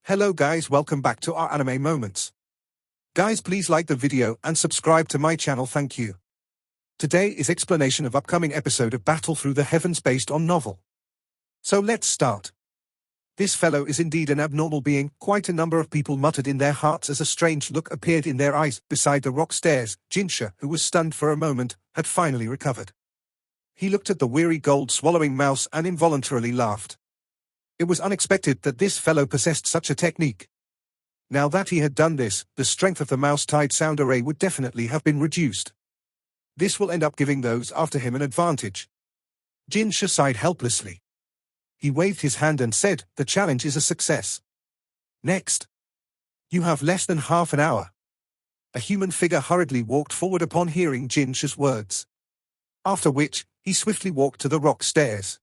Hello guys, welcome back to our anime moments. Guys, please like the video and subscribe to my channel, thank you. Today is explanation of upcoming episode of Battle Through the Heavens based on novel. So let's start. This fellow is indeed an abnormal being, quite a number of people muttered in their hearts as a strange look appeared in their eyes. Beside the rock stairs, Jinsha, who was stunned for a moment, had finally recovered. He looked at the weary gold-swallowing mouse and involuntarily laughed. It was unexpected that this fellow possessed such a technique. Now that he had done this, the strength of the mouse-tied sound array would definitely have been reduced. This will end up giving those after him an advantage. Jinsha sighed helplessly. He waved his hand and said, "The challenge is a success. Next. You have less than half an hour." A human figure hurriedly walked forward upon hearing Jinsha's words. After which, he swiftly walked to the rock stairs.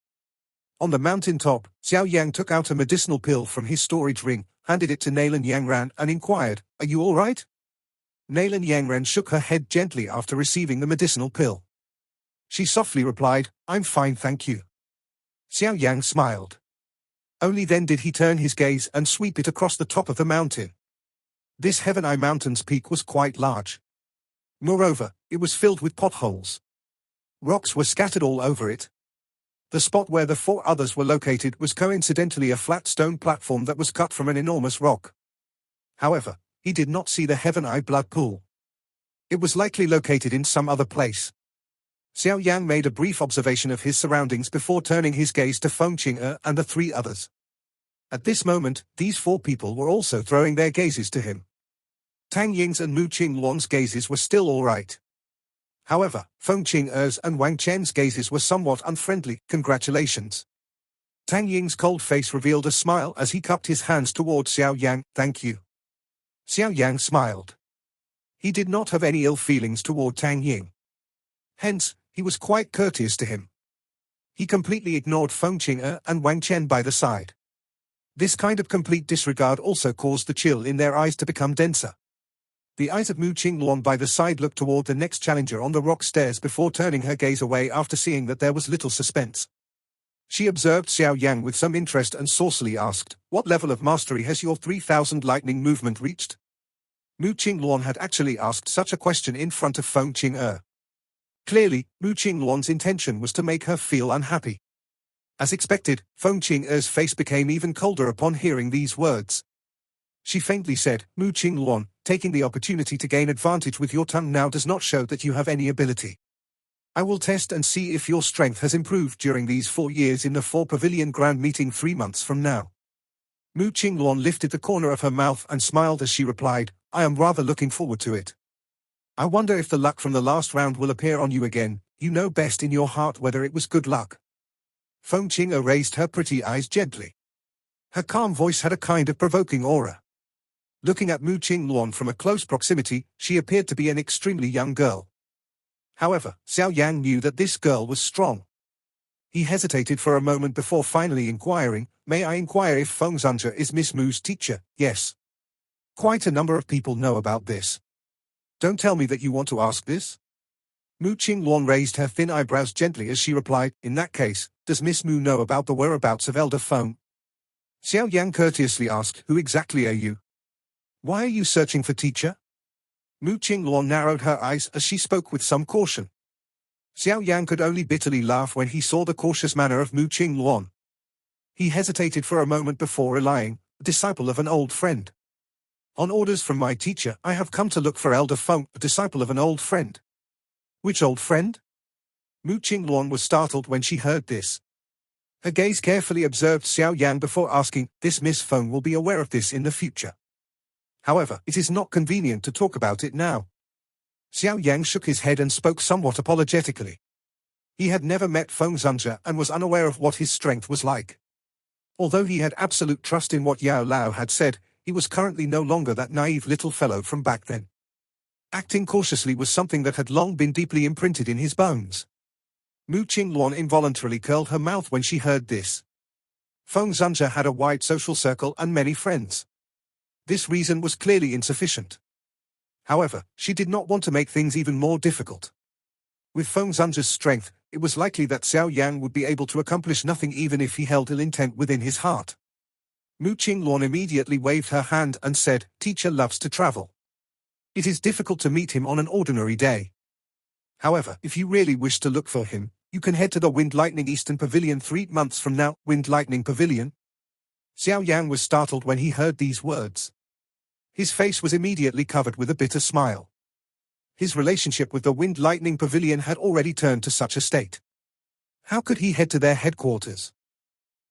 On the mountain top, Xiao Yan took out a medicinal pill from his storage ring, handed it to Nalan Yangran and inquired, "Are you all right?" Nalan Yangran shook her head gently after receiving the medicinal pill. She softly replied, "I'm fine, thank you." Xiao Yan smiled. Only then did he turn his gaze and sweep it across the top of the mountain. This Heaven Eye Mountain's peak was quite large. Moreover, it was filled with potholes. Rocks were scattered all over it. The spot where the four others were located was coincidentally a flat stone platform that was cut from an enormous rock. However, he did not see the Heaven Eye blood pool. It was likely located in some other place. Xiao Yan made a brief observation of his surroundings before turning his gaze to Feng Qing'e and the three others. At this moment, these four people were also throwing their gazes to him. Tang Ying's and Mu Qingluan's gazes were still all right. However, Feng Qing'e's and Wang Chen's gazes were somewhat unfriendly. Congratulations. Tang Ying's cold face revealed a smile as he cupped his hands towards Xiao Yang. Thank you. Xiao Yang smiled. He did not have any ill feelings toward Tang Ying. Hence, he was quite courteous to him. He completely ignored Feng Qing'e and Wang Chen by the side. This kind of complete disregard also caused the chill in their eyes to become denser. The eyes of Mu Qingluan by the side looked toward the next challenger on the rock stairs before turning her gaze away after seeing that there was little suspense. She observed Xiao Yang with some interest and saucily asked, "What level of mastery has your 3000 lightning movement reached?" Mu Qingluan had actually asked such a question in front of Feng Qing'e. Clearly, Mu Qingluan's intention was to make her feel unhappy. As expected, Feng Qing'e's face became even colder upon hearing these words. She faintly said, "Mu Qingluan, taking the opportunity to gain advantage with your tongue now does not show that you have any ability. I will test and see if your strength has improved during these 4 years in the 4 Pavilion Grand Meeting 3 months from now." Mu Qingluan lifted the corner of her mouth and smiled as she replied, "I am rather looking forward to it. I wonder if the luck from the last round will appear on you again. You know best in your heart whether it was good luck." Feng Qing'e raised her pretty eyes gently. Her calm voice had a kind of provoking aura. Looking at Mu Qingluan from a close proximity, she appeared to be an extremely young girl. However, Xiao Yang knew that this girl was strong. He hesitated for a moment before finally inquiring, "May I inquire if Feng Zunja is Miss Mu's teacher?" "Yes. Quite a number of people know about this. Don't tell me that you want to ask this?" Mu Qingluan raised her thin eyebrows gently as she replied, "In that case, does Miss Mu know about the whereabouts of Elder Feng?" Xiao Yang courteously asked, "Who exactly are you? Why are you searching for teacher?" Mu Qingluan narrowed her eyes as she spoke with some caution. Xiao Yang could only bitterly laugh when he saw the cautious manner of Mu Qingluan. He hesitated for a moment before relying, "A disciple of an old friend. On orders from my teacher, I have come to look for Elder Feng, a disciple of an old friend." "Which old friend?" Mu Qingluan was startled when she heard this. Her gaze carefully observed Xiao Yan before asking, "This Miss Feng will be aware of this in the future. However, it is not convenient to talk about it now." Xiao Yang shook his head and spoke somewhat apologetically. He had never met Feng Zunja and was unaware of what his strength was like. Although he had absolute trust in what Yao Lao had said, he was currently no longer that naive little fellow from back then. Acting cautiously was something that had long been deeply imprinted in his bones. Mu Qingluan involuntarily curled her mouth when she heard this. Feng Zunja had a wide social circle and many friends. This reason was clearly insufficient. However, she did not want to make things even more difficult. With Feng Zunja's strength, it was likely that Xiao Yang would be able to accomplish nothing even if he held ill intent within his heart. Mu Qingluan immediately waved her hand and said, "Teacher loves to travel. It is difficult to meet him on an ordinary day. However, if you really wish to look for him, you can head to the Wind Lightning Eastern Pavilion 3 months from now." Wind Lightning Pavilion? Xiao Yan was startled when he heard these words. His face was immediately covered with a bitter smile. His relationship with the Wind Lightning Pavilion had already turned to such a state. How could he head to their headquarters?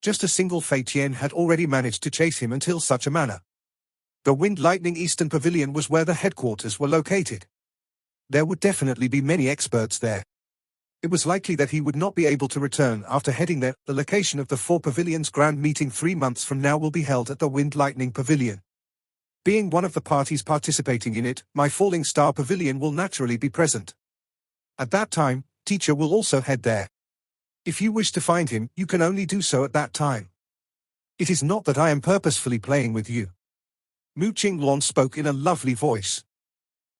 Just a single Fei Tian had already managed to chase him until such a manner. The Wind Lightning Eastern Pavilion was where the headquarters were located. There would definitely be many experts there. It was likely that he would not be able to return after heading there. The location of the 4 pavilions grand meeting 3 months from now will be held at the Wind Lightning Pavilion. Being one of the parties participating in it, my Falling Star Pavilion will naturally be present. At that time, teacher will also head there. If you wish to find him, you can only do so at that time. It is not that I am purposefully playing with you. Mu Qingluan spoke in a lovely voice.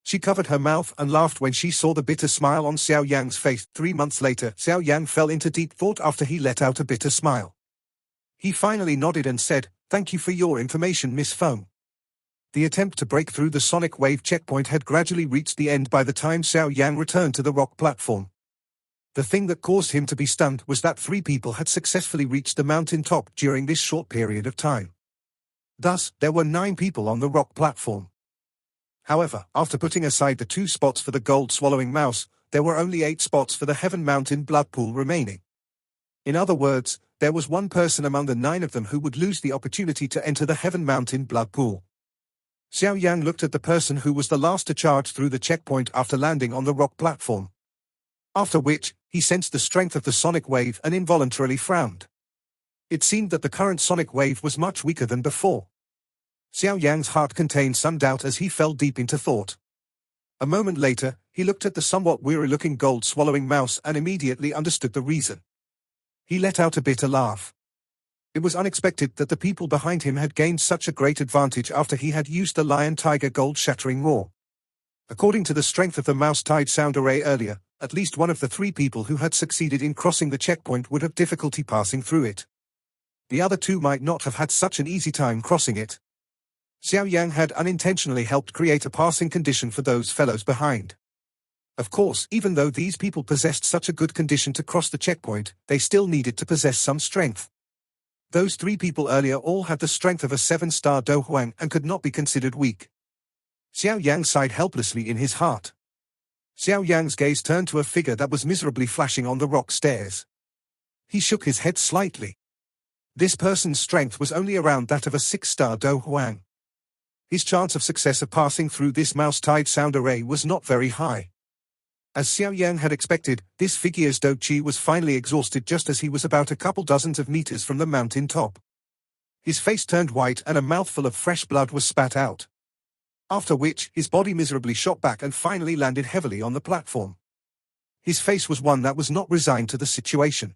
She covered her mouth and laughed when she saw the bitter smile on Xiao Yang's face. 3 months later, Xiao Yang fell into deep thought after he let out a bitter smile. He finally nodded and said, "Thank you for your information, Miss Feng." The attempt to break through the sonic wave checkpoint had gradually reached the end by the time Xiao Yan returned to the rock platform. The thing that caused him to be stunned was that 3 people had successfully reached the mountain top during this short period of time. Thus, there were 9 people on the rock platform. However, after putting aside the 2 spots for the gold-swallowing mouse, there were only 8 spots for the Heaven Mountain blood pool remaining. In other words, there was 1 person among the 9 of them who would lose the opportunity to enter the Heaven Mountain blood pool. Xiao Yang looked at the person who was the last to charge through the checkpoint after landing on the rock platform. After which, he sensed the strength of the sonic wave and involuntarily frowned. It seemed that the current sonic wave was much weaker than before. Xiao Yang's heart contained some doubt as he fell deep into thought. A moment later, he looked at the somewhat weary-looking gold-swallowing mouse and immediately understood the reason. He let out a bitter laugh. It was unexpected that the people behind him had gained such a great advantage after he had used the Lion-Tiger gold-shattering roar. According to the strength of the mouse-tied sound array earlier, at least one of the 3 people who had succeeded in crossing the checkpoint would have difficulty passing through it. The other 2 might not have had such an easy time crossing it. Xiao Yang had unintentionally helped create a passing condition for those fellows behind. Of course, even though these people possessed such a good condition to cross the checkpoint, they still needed to possess some strength. Those 3 people earlier all had the strength of a 7-star Do Huang and could not be considered weak. Xiao Yang sighed helplessly in his heart. Xiao Yang's gaze turned to a figure that was miserably flashing on the rock stairs. He shook his head slightly. This person's strength was only around that of a 6-star Do Huang. His chance of success of passing through this mouse-tied sound array was not very high. As Xiao Yan had expected, this figure's Do Qi was finally exhausted just as he was about a couple dozens of meters from the mountain top. His face turned white and a mouthful of fresh blood was spat out. After which, his body miserably shot back and finally landed heavily on the platform. His face was one that was not resigned to the situation.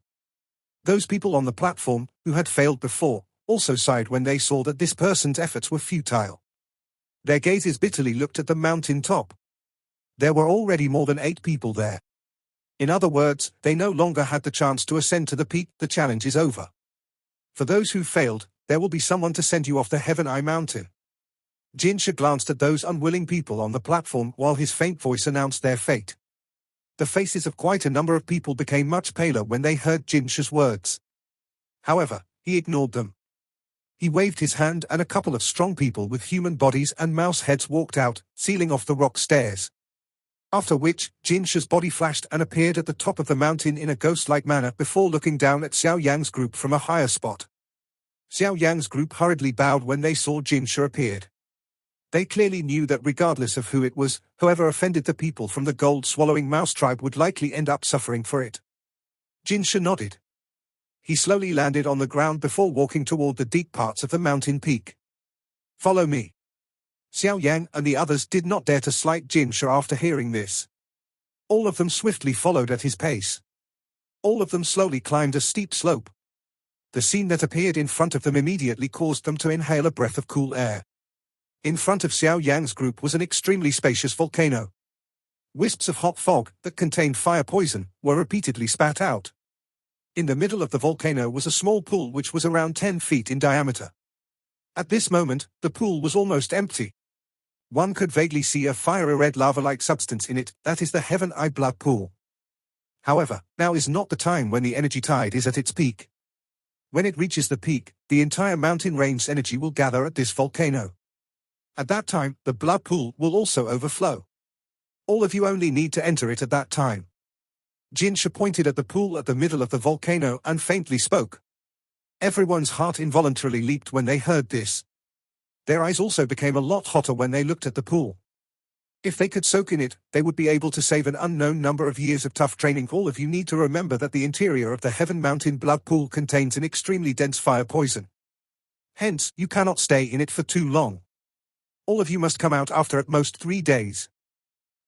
Those people on the platform, who had failed before, also sighed when they saw that this person's efforts were futile. Their gazes bitterly looked at the mountain top. There were already more than 8 people there. In other words, they no longer had the chance to ascend to the peak. The challenge is over. For those who failed, there will be someone to send you off the Heaven Eye Mountain. Jinsha glanced at those unwilling people on the platform while his faint voice announced their fate. The faces of quite a number of people became much paler when they heard Jinsha's words. However, he ignored them. He waved his hand and a couple of strong people with human bodies and mouse heads walked out, sealing off the rock stairs. After which, Jinsha's body flashed and appeared at the top of the mountain in a ghost-like manner before looking down at Xiao Yang's group from a higher spot. Xiao Yang's group hurriedly bowed when they saw Jinsha appeared. They clearly knew that regardless of who it was, whoever offended the people from the gold-swallowing mouse tribe would likely end up suffering for it. Jinsha nodded. He slowly landed on the ground before walking toward the deep parts of the mountain peak. "Follow me." Xiao Yang and the others did not dare to slight Jinsha after hearing this. All of them swiftly followed at his pace. All of them slowly climbed a steep slope. The scene that appeared in front of them immediately caused them to inhale a breath of cool air. In front of Xiao Yang's group was an extremely spacious volcano. Wisps of hot fog, that contained fire poison, were repeatedly spat out. In the middle of the volcano was a small pool which was around 10 feet in diameter. At this moment, the pool was almost empty. One could vaguely see a fiery red lava-like substance in it, that is the Heaven Eye Blood Pool. However, now is not the time when the energy tide is at its peak. When it reaches the peak, the entire mountain range's energy will gather at this volcano. At that time, the blood pool will also overflow. All of you only need to enter it at that time. Jinsha pointed at the pool at the middle of the volcano and faintly spoke. Everyone's heart involuntarily leaped when they heard this. Their eyes also became a lot hotter when they looked at the pool. If they could soak in it, they would be able to save an unknown number of years of tough training. All of you need to remember that the interior of the Heaven Mountain Blood Pool contains an extremely dense fire poison. Hence, you cannot stay in it for too long. All of you must come out after at most 3 days.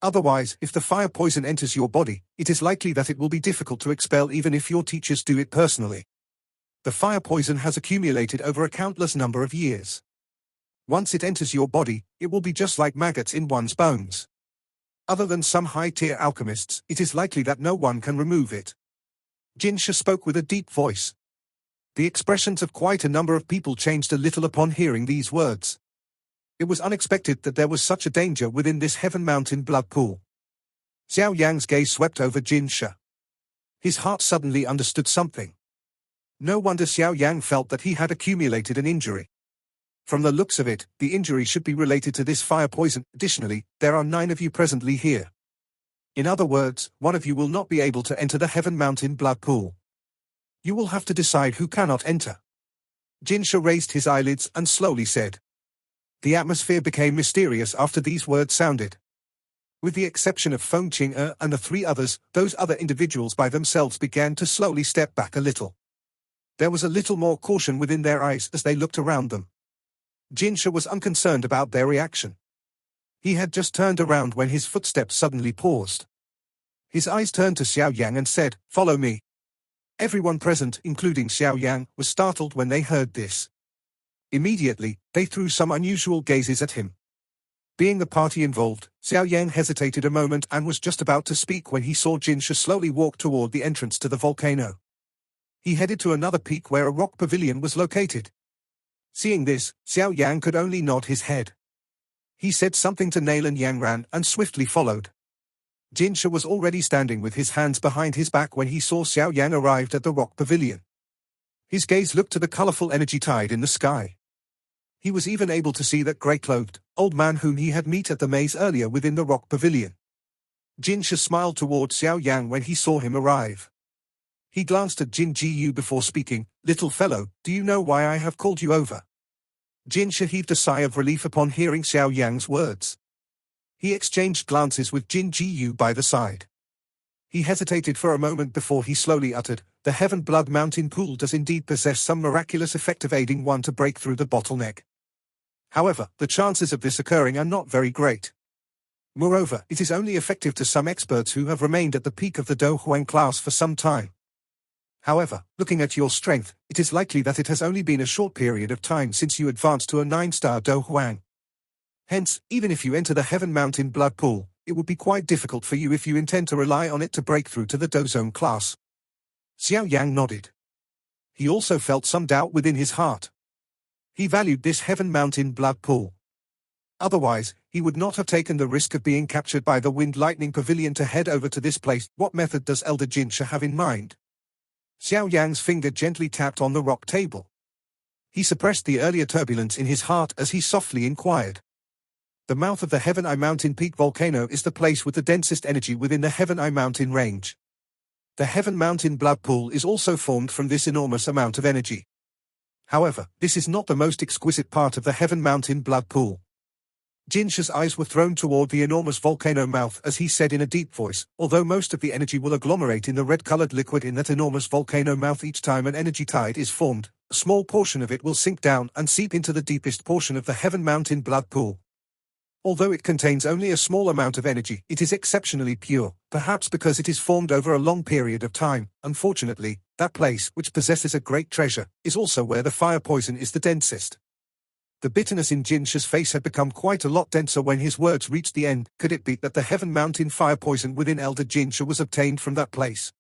Otherwise, if the fire poison enters your body, it is likely that it will be difficult to expel even if your teachers do it personally. The fire poison has accumulated over a countless number of years. Once it enters your body, it will be just like maggots in one's bones. Other than some high-tier alchemists, it is likely that no one can remove it. Jinsha spoke with a deep voice. The expressions of quite a number of people changed a little upon hearing these words. It was unexpected that there was such a danger within this Heaven Mountain Blood Pool. Xiao Yan's gaze swept over Jinsha. His heart suddenly understood something. No wonder Xiao Yan felt that he had accumulated an injury. From the looks of it, the injury should be related to this fire poison. Additionally, there are 9 of you presently here. In other words, one of you will not be able to enter the Heaven Mountain Blood Pool. You will have to decide who cannot enter. Jinsha raised his eyelids and slowly said. The atmosphere became mysterious after these words sounded. With the exception of Feng Qing'e and the 3 others, those other individuals by themselves began to slowly step back a little. There was a little more caution within their eyes as they looked around them. Jinsha was unconcerned about their reaction. He had just turned around when his footsteps suddenly paused. His eyes turned to Xiao Yang and said, "Follow me." Everyone present, including Xiao Yang, was startled when they heard this. Immediately, they threw some unusual gazes at him. Being the party involved, Xiao Yang hesitated a moment and was just about to speak when he saw Jinsha slowly walk toward the entrance to the volcano. He headed to another peak where a rock pavilion was located. Seeing this, Xiao Yang could only nod his head. He said something to Nalan Yangran and swiftly followed. Jinsha was already standing with his hands behind his back when he saw Xiao Yang arrived at the rock pavilion. His gaze looked to the colorful energy tide in the sky. He was even able to see that grey-cloaked, old man whom he had met at the maze earlier within the rock pavilion. Jinsha smiled toward Xiao Yang when he saw him arrive. He glanced at Jin Jiyu before speaking. "Little fellow, do you know why I have called you over?" Jinsha heaved a sigh of relief upon hearing Xiao Yang's words. He exchanged glances with Jin Jiyu by the side. He hesitated for a moment before he slowly uttered, "The Heaven Blood Mountain Pool does indeed possess some miraculous effect of aiding one to break through the bottleneck. However, the chances of this occurring are not very great. Moreover, it is only effective to some experts who have remained at the peak of the Do Huang class for some time. However, looking at your strength, it is likely that it has only been a short period of time since you advanced to a 9-star Do Huang. Hence, even if you enter the Heaven Mountain Blood Pool, it would be quite difficult for you if you intend to rely on it to break through to the Do Zone class." Xiao Yang nodded. He also felt some doubt within his heart. He valued this Heaven Mountain Blood Pool. Otherwise, he would not have taken the risk of being captured by the Wind Lightning Pavilion to head over to this place. What method does Elder Jinsha have in mind? Xiao Yang's finger gently tapped on the rock table. He suppressed the earlier turbulence in his heart as he softly inquired. The mouth of the Heaven Eye Mountain Peak volcano is the place with the densest energy within the Heaven Eye Mountain range. The Heaven Mountain Blood Pool is also formed from this enormous amount of energy. However, this is not the most exquisite part of the Heaven Mountain Blood Pool. Jinsha's eyes were thrown toward the enormous volcano mouth as he said in a deep voice, "Although most of the energy will agglomerate in the red-colored liquid in that enormous volcano mouth each time an energy tide is formed, a small portion of it will sink down and seep into the deepest portion of the Heaven Mountain Blood Pool. Although it contains only a small amount of energy, it is exceptionally pure, perhaps because it is formed over a long period of time. Unfortunately, that place, which possesses a great treasure, is also where the fire poison is the densest." The bitterness in Jinsha's face had become quite a lot denser when his words reached the end. Could it be that the Heaven Mountain fire poison within Elder Jinsha was obtained from that place?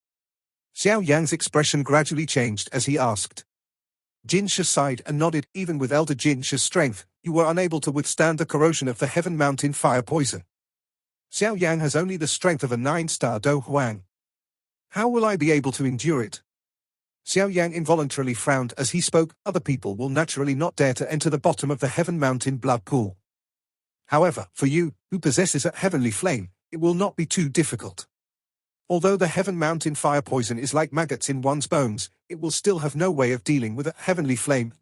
Xiao Yang's expression gradually changed as he asked. Jinsha sighed and nodded. Even with Elder Jinsha's strength, you were unable to withstand the corrosion of the Heaven Mountain fire poison. Xiao Yan has only the strength of a 9-star Do Huang. How will I be able to endure it? Xiao Yan involuntarily frowned as he spoke. Other people will naturally not dare to enter the bottom of the Heaven Mountain blood pool. However, for you, who possesses a heavenly flame, it will not be too difficult. Although the Heaven Mountain fire poison is like maggots in one's bones, it will still have no way of dealing with a heavenly flame.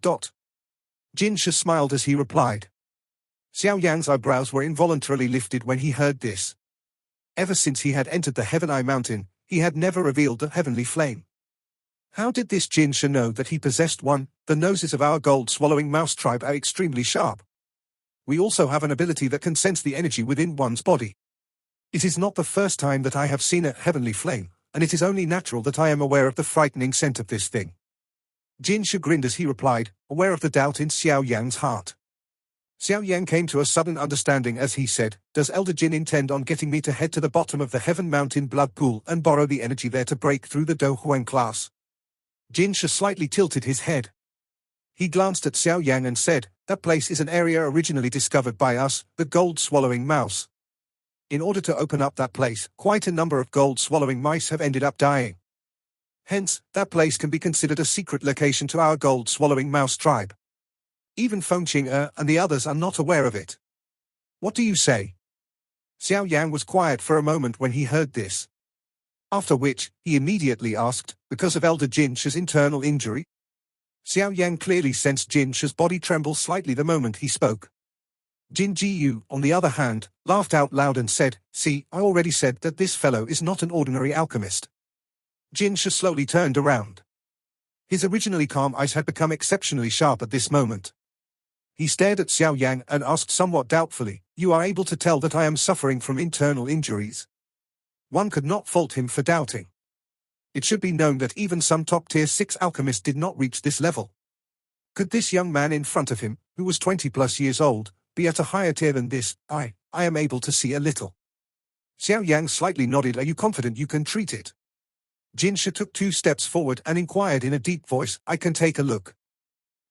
Jinsha smiled as he replied. Xiao Yan's eyebrows were involuntarily lifted when he heard this. Ever since he had entered the Heaven Eye Mountain, he had never revealed a heavenly flame. How did this Jinsha know that he possessed one? The noses of our gold-swallowing mouse tribe are extremely sharp. We also have an ability that can sense the energy within one's body. It is not the first time that I have seen a heavenly flame, and it is only natural that I am aware of the frightening scent of this thing. Jinsha grinned as he replied, aware of the doubt in Xiao Yan's heart. Xiao Yan came to a sudden understanding as he said, does Elder Jin intend on getting me to head to the bottom of the Heaven Mountain blood pool and borrow the energy there to break through the Do Huang class? Jinsha slightly tilted his head. He glanced at Xiao Yan and said, that place is an area originally discovered by us, the gold-swallowing mouse. In order to open up that place, quite a number of gold-swallowing mice have ended up dying. Hence, that place can be considered a secret location to our gold-swallowing mouse tribe. Even Fengqing and the others are not aware of it. What do you say? Xiao Yan was quiet for a moment when he heard this. After which, he immediately asked, because of Elder Jinsha's internal injury? Xiao Yan clearly sensed Jinsha's body tremble slightly the moment he spoke. Jin Jiyu, on the other hand, laughed out loud and said, see, I already said that this fellow is not an ordinary alchemist. Jinsha slowly turned around. His originally calm eyes had become exceptionally sharp at this moment. He stared at Xiao Yan and asked somewhat doubtfully, you are able to tell that I am suffering from internal injuries? One could not fault him for doubting. It should be known that even some top-tier 6 alchemists did not reach this level. Could this young man in front of him, who was 20+ years old, be at a higher tier than this? I am able to see a little. Xiao Yang slightly nodded. Are you confident you can treat it? Jinsha took 2 steps forward and inquired in a deep voice, I can take a look.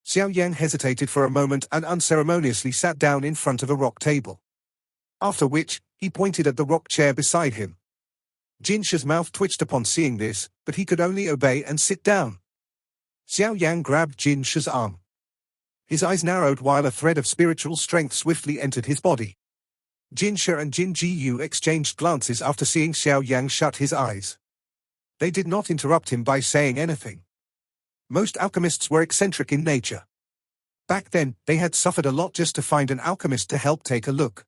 Xiao Yang hesitated for a moment and unceremoniously sat down in front of a rock table. After which, he pointed at the rock chair beside him. Jinsha's mouth twitched upon seeing this, but he could only obey and sit down. Xiao Yang grabbed Jinsha's arm. His eyes narrowed while a thread of spiritual strength swiftly entered his body. Jinsha and Jin Jiyu exchanged glances after seeing Xiao Yang shut his eyes. They did not interrupt him by saying anything. Most alchemists were eccentric in nature. Back then, they had suffered a lot just to find an alchemist to help take a look.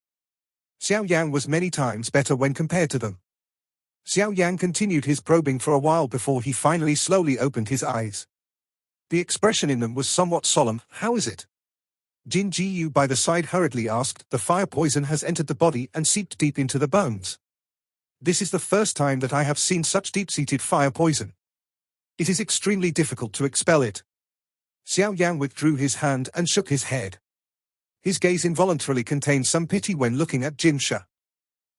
Xiao Yang was many times better when compared to them. Xiao Yang continued his probing for a while before he finally slowly opened his eyes. The expression in them was somewhat solemn. How is it? Jin Jiyu by the side hurriedly asked. The fire poison has entered the body and seeped deep into the bones. This is the first time that I have seen such deep-seated fire poison. It is extremely difficult to expel it. Xiao Yang withdrew his hand and shook his head. His gaze involuntarily contained some pity when looking at Jinsha.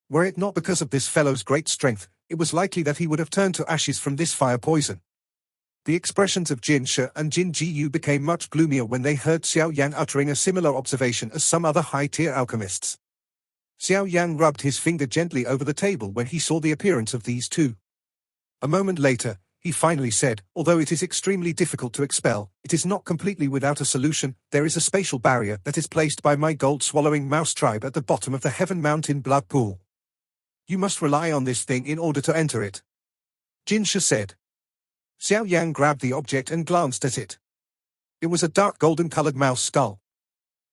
Were it not because of this fellow's great strength, it was likely that he would have turned to ashes from this fire poison. The expressions of Jinsha and Jin Jiyu became much gloomier when they heard Xiao Yang uttering a similar observation as some other high-tier alchemists. Xiao Yang rubbed his finger gently over the table when he saw the appearance of these two. A moment later, he finally said, although it is extremely difficult to expel, it is not completely without a solution. There is a spatial barrier that is placed by my gold-swallowing mouse tribe at the bottom of the Heaven Mountain blood pool. You must rely on this thing in order to enter it. Jinsha said. Xiao Yang grabbed the object and glanced at it. It was a dark golden-colored mouse skull.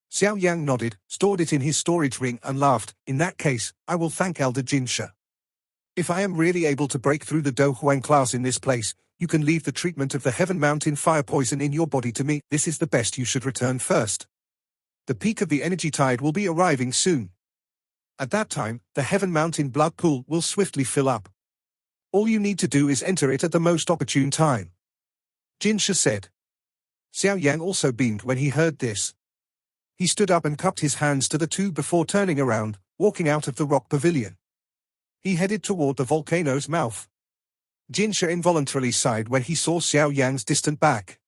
Xiao Yang nodded, stored it in his storage ring and laughed. In that case, I will thank Elder Jinsha. If I am really able to break through the Do Huang class in this place, you can leave the treatment of the Heaven Mountain fire poison in your body to me. This is the best. You should return first. The peak of the energy tide will be arriving soon. At that time, the Heaven Mountain blood pool will swiftly fill up. All you need to do is enter it at the most opportune time. Jinsha said. Xiao Yang also beamed when he heard this. He stood up and cupped his hands to the two before turning around, walking out of the rock pavilion. He headed toward the volcano's mouth. Jinsha involuntarily sighed when he saw Xiao Yang's distant back.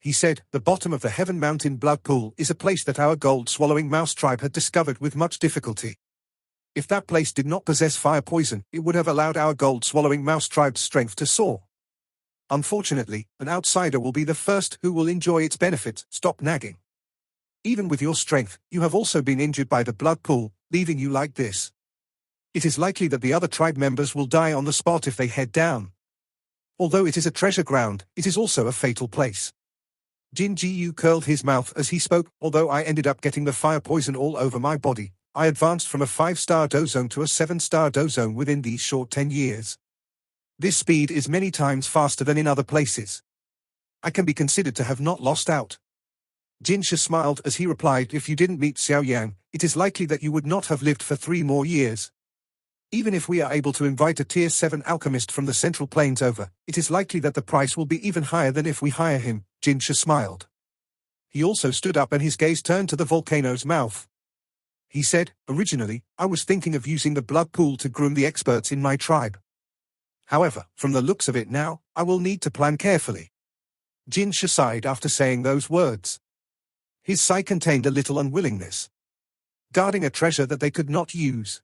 He said, the bottom of the Heaven Mountain blood pool is a place that our gold-swallowing mouse tribe had discovered with much difficulty. If that place did not possess fire poison, it would have allowed our gold-swallowing mouse tribe's strength to soar. Unfortunately, an outsider will be the first who will enjoy its benefits. Stop nagging. Even with your strength, you have also been injured by the blood pool, leaving you like this. It is likely that the other tribe members will die on the spot if they head down. Although it is a treasure ground, it is also a fatal place. Jin Jiyu curled his mouth as he spoke. Although I ended up getting the fire poison all over my body, I advanced from a 5-star dozone to a 7-star dozone within these short 10 years. This speed is many times faster than in other places. I can be considered to have not lost out. Jin Shi smiled as he replied, if you didn't meet Xiao Yan, it is likely that you would not have lived for 3 more years. Even if we are able to invite a Tier 7 alchemist from the Central Plains over, it is likely that the price will be even higher than if we hire him. Jin Shi smiled. He also stood up and his gaze turned to the volcano's mouth. He said, originally, I was thinking of using the blood pool to groom the experts in my tribe. However, from the looks of it now, I will need to plan carefully. Jin Shi sighed after saying those words. His sigh contained a little unwillingness. Guarding a treasure that they could not use.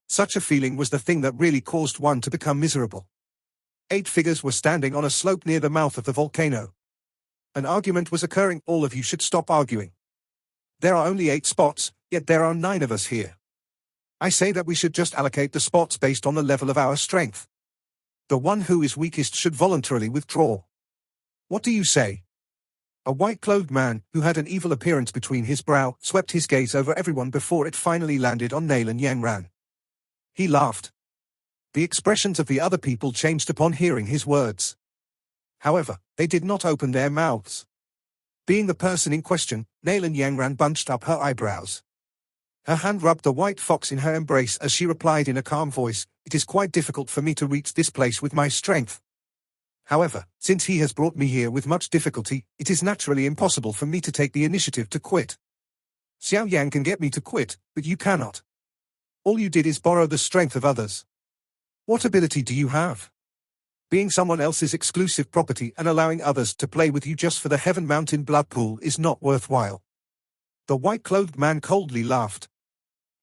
Such a feeling was the thing that really caused one to become miserable. 8 figures were standing on a slope near the mouth of the volcano. An argument was occurring. All of you should stop arguing. There are only 8 spots, yet there are 9 of us here. I say that we should just allocate the spots based on the level of our strength. The one who is weakest should voluntarily withdraw. What do you say? A white-clothed man, who had an evil appearance between his brow, swept his gaze over everyone before it finally landed on Nalan Yangran. He laughed. The expressions of the other people changed upon hearing his words. However, they did not open their mouths. Being the person in question, Nalan Yangran bunched up her eyebrows. Her hand rubbed the white fox in her embrace as she replied in a calm voice, it is quite difficult for me to reach this place with my strength. However, since he has brought me here with much difficulty, it is naturally impossible for me to take the initiative to quit. Xiao Yan can get me to quit, but you cannot. All you did is borrow the strength of others. What ability do you have? Being someone else's exclusive property and allowing others to play with you just for the Heaven Mountain blood pool is not worthwhile. The white-clothed man coldly laughed.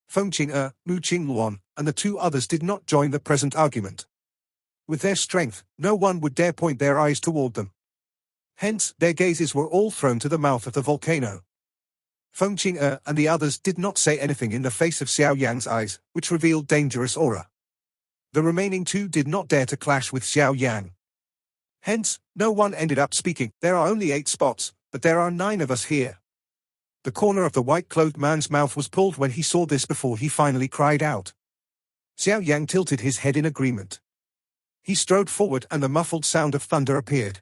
Feng Qing Mu Qingluan, and the 2 others did not join the present argument. With their strength, no one would dare point their eyes toward them. Hence, their gazes were all thrown to the mouth of the volcano. Feng Qing and the others did not say anything in the face of Xiao Yan's eyes, which revealed dangerous aura. The remaining 2 did not dare to clash with Xiao Yan. Hence, no one ended up speaking. There are only 8 spots, but there are 9 of us here. The corner of the white-clothed man's mouth was pulled when he saw this before he finally cried out. Xiao Yan tilted his head in agreement. He strode forward and the muffled sound of thunder appeared.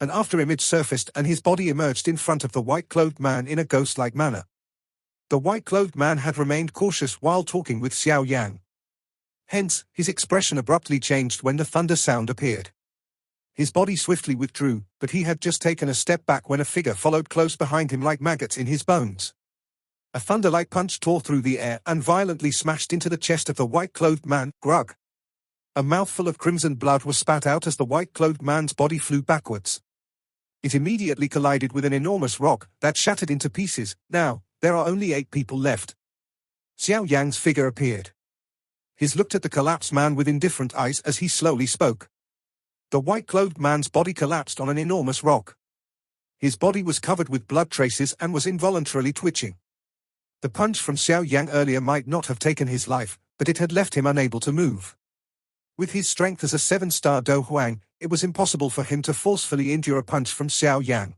An afterimage surfaced and his body emerged in front of the white-clothed man in a ghost-like manner. The white-clothed man had remained cautious while talking with Xiao Yan. Hence, his expression abruptly changed when the thunder sound appeared. His body swiftly withdrew, but he had just taken a step back when a figure followed close behind him like maggots in his bones. A thunder-like punch tore through the air and violently smashed into the chest of the white-clothed man. Grug. A mouthful of crimson blood was spat out as the white-clothed man's body flew backwards. It immediately collided with an enormous rock that shattered into pieces. Now, there are only 8 people left. Xiao Yang's figure appeared. He looked at the collapsed man with indifferent eyes as he slowly spoke. The white-clothed man's body collapsed on an enormous rock. His body was covered with blood traces and was involuntarily twitching. The punch from Xiao Yang earlier might not have taken his life, but it had left him unable to move. With his strength as a 7-star Do Huang, it was impossible for him to forcefully endure a punch from Xiao Yang.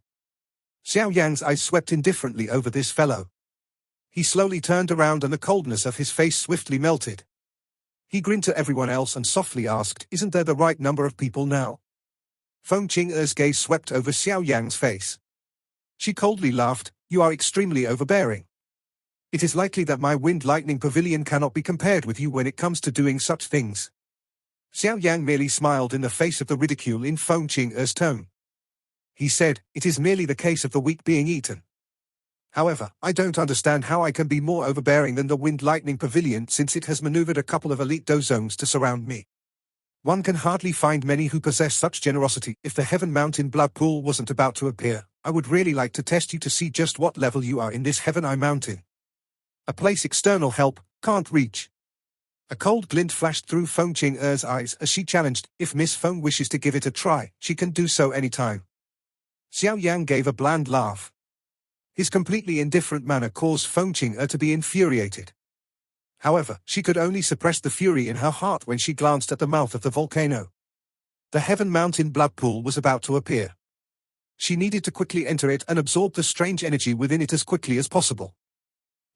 Xiao Yang's eyes swept indifferently over this fellow. He slowly turned around and the coldness of his face swiftly melted. He grinned to everyone else and softly asked, isn't there the right number of people now? Feng Qing's gaze swept over Xiao Yang's face. She coldly laughed, you are extremely overbearing. It is likely that my wind lightning pavilion cannot be compared with you when it comes to doing such things. Xiao Yang merely smiled in the face of the ridicule in Feng Qing's tone. He said, it is merely the case of the weak being eaten. However, I don't understand how I can be more overbearing than the Wind Lightning Pavilion since it has maneuvered a couple of elite dozones to surround me. One can hardly find many who possess such generosity. If the Heaven Mountain blood pool wasn't about to appear, I would really like to test you to see just what level you are in this Heaven Eye Mountain. A place external help can't reach. A cold glint flashed through Feng Qing'er's eyes as she challenged, if Miss Feng wishes to give it a try, she can do so anytime. Xiao Yan gave a bland laugh. His completely indifferent manner caused Feng Qing'er to be infuriated. However, she could only suppress the fury in her heart when she glanced at the mouth of the volcano. The Heaven Mountain blood pool was about to appear. She needed to quickly enter it and absorb the strange energy within it as quickly as possible.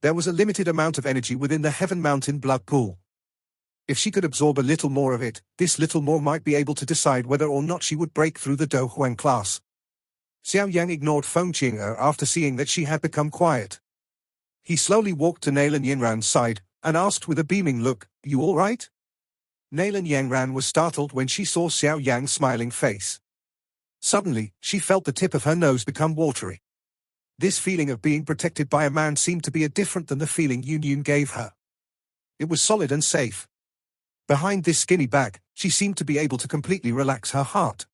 There was a limited amount of energy within the Heaven Mountain blood pool. If she could absorb a little more of it, this little more might be able to decide whether or not she would break through the Do Huang class. Xiao Yang ignored Feng Qing'er after seeing that she had become quiet. He slowly walked to Nailan Yanran's side, and asked with a beaming look, "You all right?" Nailan Yanran was startled when she saw Xiao Yang's smiling face. Suddenly, she felt the tip of her nose become watery. This feeling of being protected by a man seemed to be different than the feeling Yun gave her. It was solid and safe. Behind this skinny back, she seemed to be able to completely relax her heart.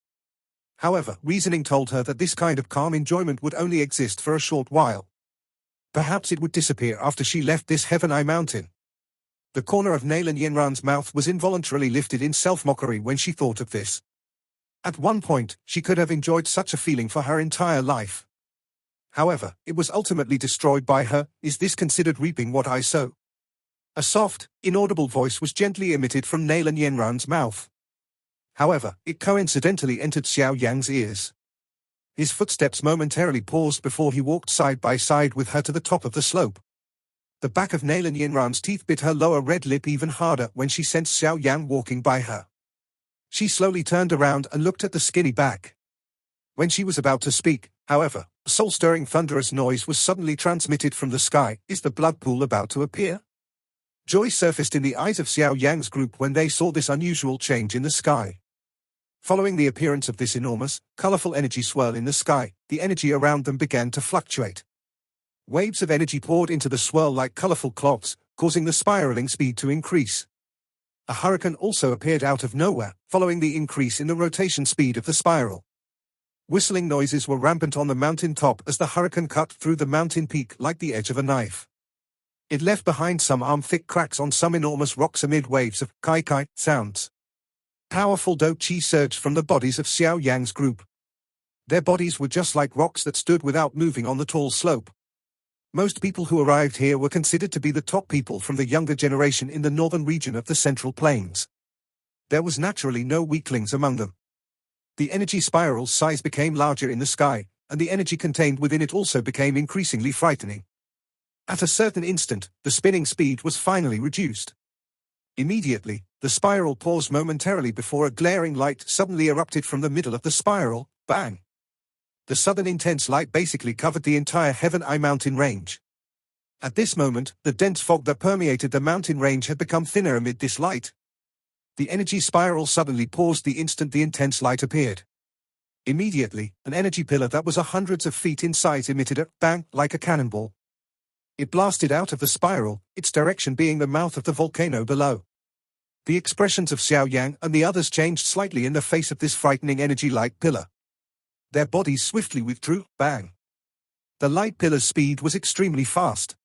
However, reasoning told her that this kind of calm enjoyment would only exist for a short while. Perhaps it would disappear after she left this Heaven Eye Mountain. The corner of Nailan Yanran's mouth was involuntarily lifted in self-mockery when she thought of this. At one point, she could have enjoyed such a feeling for her entire life. However, it was ultimately destroyed by her. Is this considered reaping what I sow? A soft, inaudible voice was gently emitted from Nailan Yanran's mouth. However, it coincidentally entered Xiao Yang's ears. His footsteps momentarily paused before he walked side by side with her to the top of the slope. The back of Nailan Yanran's teeth bit her lower red lip even harder when she sensed Xiao Yan walking by her. She slowly turned around and looked at the skinny back. When she was about to speak, however, a soul-stirring thunderous noise was suddenly transmitted from the sky. Is the blood pool about to appear? Joy surfaced in the eyes of Xiao Yang's group when they saw this unusual change in the sky. Following the appearance of this enormous, colorful energy swirl in the sky, the energy around them began to fluctuate. Waves of energy poured into the swirl like colorful clots, causing the spiraling speed to increase. A hurricane also appeared out of nowhere, following the increase in the rotation speed of the spiral. Whistling noises were rampant on the mountain top as the hurricane cut through the mountain peak like the edge of a knife. It left behind some arm-thick cracks on some enormous rocks amid waves of kai-kai sounds. Powerful do qi surged from the bodies of Xiao Yang's group. Their bodies were just like rocks that stood without moving on the tall slope. Most people who arrived here were considered to be the top people from the younger generation in the northern region of the Central Plains. There was naturally no weaklings among them. The energy spiral's size became larger in the sky, and the energy contained within it also became increasingly frightening. At a certain instant, the spinning speed was finally reduced. Immediately, the spiral paused momentarily before a glaring light suddenly erupted from the middle of the spiral. Bang! The sudden intense light basically covered the entire Heaven Eye mountain range. At this moment, the dense fog that permeated the mountain range had become thinner amid this light. The energy spiral suddenly paused the instant the intense light appeared. Immediately, an energy pillar that was hundreds of feet in size emitted a bang like a cannonball. It blasted out of the spiral, its direction being the mouth of the volcano below. The expressions of Xiao Yang and the others changed slightly in the face of this frightening energy light pillar. Their bodies swiftly withdrew. Bang! The light pillar's speed was extremely fast.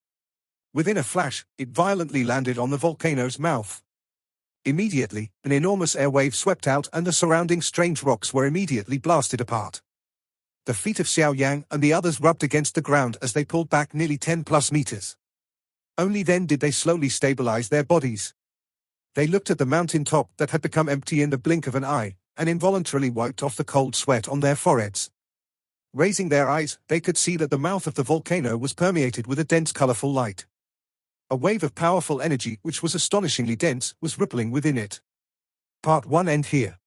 Within a flash, it violently landed on the volcano's mouth. Immediately, an enormous air wave swept out and the surrounding strange rocks were immediately blasted apart. The feet of Xiao Yang and the others rubbed against the ground as they pulled back nearly 10+ meters. Only then did they slowly stabilize their bodies. They looked at the mountain top that had become empty in the blink of an eye, and involuntarily wiped off the cold sweat on their foreheads. Raising their eyes, they could see that the mouth of the volcano was permeated with a dense colorful light. A wave of powerful energy, which was astonishingly dense, was rippling within it. Part 1 end here.